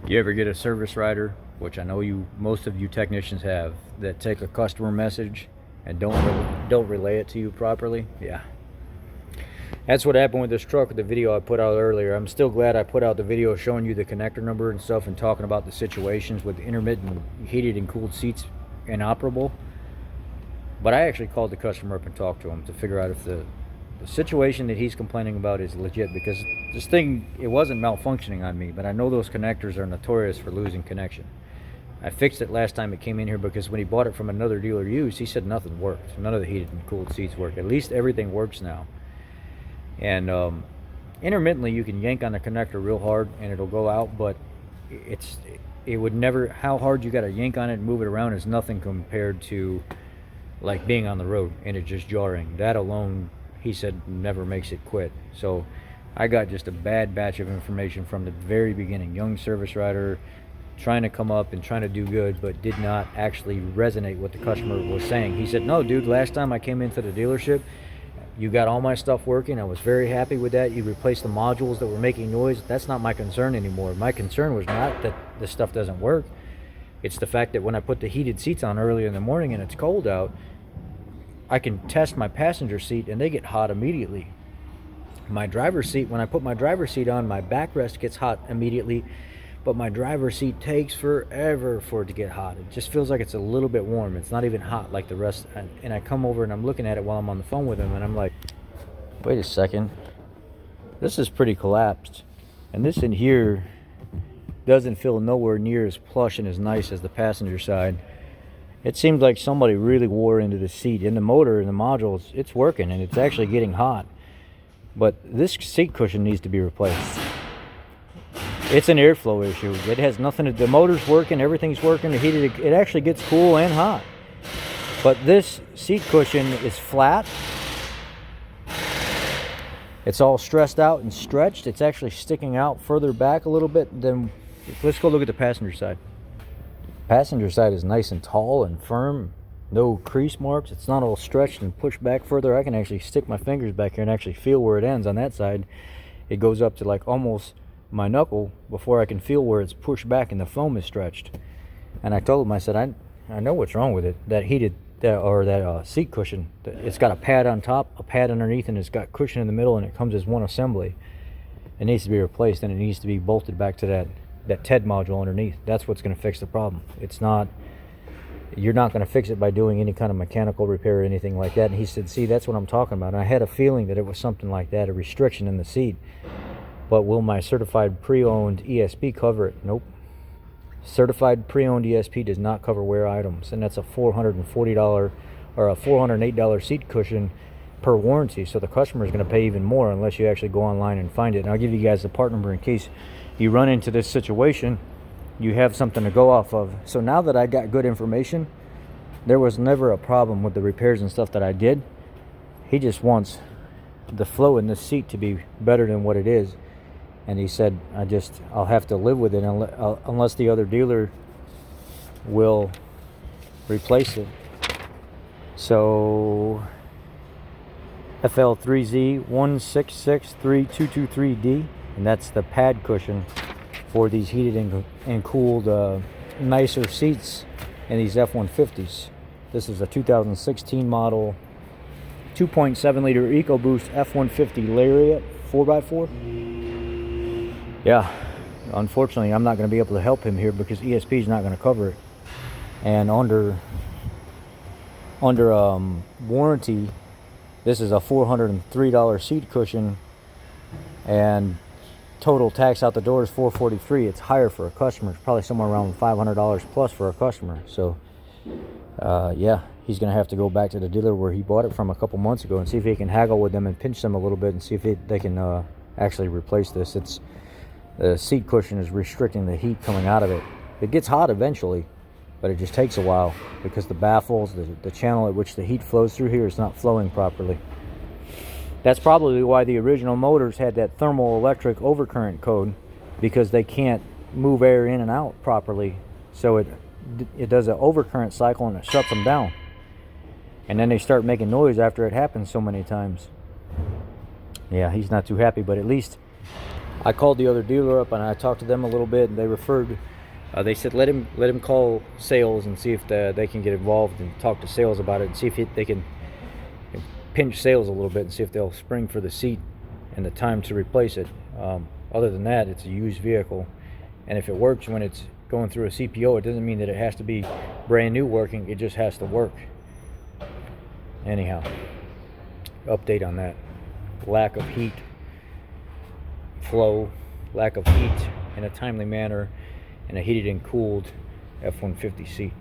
You ever get a service writer, which I know most of you technicians have, that take a customer message and don't relay it to you properly? Yeah. That's what happened with this truck with the video I put out earlier. I'm still glad I put out the video showing you the connector number and stuff and talking about the situations with intermittent heated and cooled seats inoperable. But I actually called the customer up and talked to him to figure out if the situation that he's complaining about is legit, because this thing, it wasn't malfunctioning on me, but I know those connectors are notorious for losing connection. I fixed it last time it came in here because when he bought it from another dealer used, he said nothing worked. None of the heated and cooled seats work. At least everything works now. And intermittently you can yank on the connector real hard and it'll go out, but it would never, how hard you got to yank on it and move it around is nothing compared to like being on the road and it just jarring. That alone, he said, never makes it quit. So I got just a bad batch of information from the very beginning. Young service writer trying to come up and trying to do good, but did not actually resonate what the customer was saying. He said, no dude, last time I came into the dealership, you got all my stuff working. I was very happy with that. You replaced the modules that were making noise. That's not my concern anymore. My concern was not that the stuff doesn't work. It's the fact that when I put the heated seats on early in the morning and it's cold out, I can test my passenger seat and they get hot immediately. My driver's seat, when I put my driver's seat on, my backrest gets hot immediately, but my driver's seat takes forever for it to get hot. It just feels like it's a little bit warm. It's not even hot like the rest. And I come over and I'm looking at it while I'm on the phone with him and I'm like, wait a second, this is pretty collapsed. And this in here doesn't feel nowhere near as plush and as nice as the passenger side. It seems like somebody really wore into the seat. In the motor and the modules, it's working and it's actually getting hot. But this seat cushion needs to be replaced. It's an airflow issue. It has nothing to do. The motor's working, everything's working, the heated, it actually gets cool and hot. But this seat cushion is flat. It's all stressed out and stretched. It's actually sticking out further back a little bit than. Let's go look at the passenger side. Passenger side is nice and tall and firm, no crease marks. It's not all stretched and pushed back further. I can actually stick my fingers back here and actually feel where it ends. On that side, it goes up to like almost my knuckle before I can feel where it's pushed back and the foam is stretched. And I told him, I said, I know what's wrong with it. That heated seat cushion, it's got a pad on top, a pad underneath, and it's got cushion in the middle, and it comes as one assembly. It needs to be replaced, and it needs to be bolted back to that TED module underneath. That's what's going to fix the problem. It's not, you're not going to fix it by doing any kind of mechanical repair or anything like that. And he said, see, that's what I'm talking about. And I had a feeling that it was something like that, a restriction in the seat. But will my certified pre-owned ESP cover it? Nope. Certified pre-owned ESP does not cover wear items, and that's a $440 or a $408 seat cushion per warranty. So the customer is going to pay even more unless you actually go online and find it. And I'll give you guys the part number in case you run into this situation, you have something to go off of. So now that I got good information, there was never a problem with the repairs and stuff that I did. He just wants the flow in this seat to be better than what it is. And he said, I'll have to live with it unless the other dealer will replace it. So FL3Z166323D, and that's the pad cushion for these heated and cooled nicer seats in these F150s. This is a 2016 model 2.7 liter EcoBoost F150 Lariat 4x4. Yeah, unfortunately I'm not going to be able to help him here because ESP is not going to cover it. And under warranty, this is a $403 seat cushion, and total tax out the door is $443. It's higher for a customer. It's probably somewhere around $500 plus for a customer. So yeah, he's going to have to go back to the dealer where he bought it from a couple months ago and see if he can haggle with them and pinch them a little bit and see if they can actually replace this. The seat cushion is restricting the heat coming out of it. It gets hot eventually, but it just takes a while because the baffles, the channel at which the heat flows through here is not flowing properly. That's probably why the original motors had that thermoelectric overcurrent code, because they can't move air in and out properly. So it does an overcurrent cycle and it shuts them down. And then they start making noise after it happens so many times. Yeah, he's not too happy, but at least I called the other dealer up and I talked to them a little bit, and they referred. They said let him call sales and see if they can get involved and talk to sales about it and see if they can pinch sales a little bit and see if they'll spring for the seat and the time to replace it. Other than that, it's a used vehicle, and if it works when it's going through a CPO, it doesn't mean that it has to be brand new working. It just has to work. Anyhow, update on that. Lack of heat flow, lack of heat in a timely manner in a heated and cooled F-150 seat.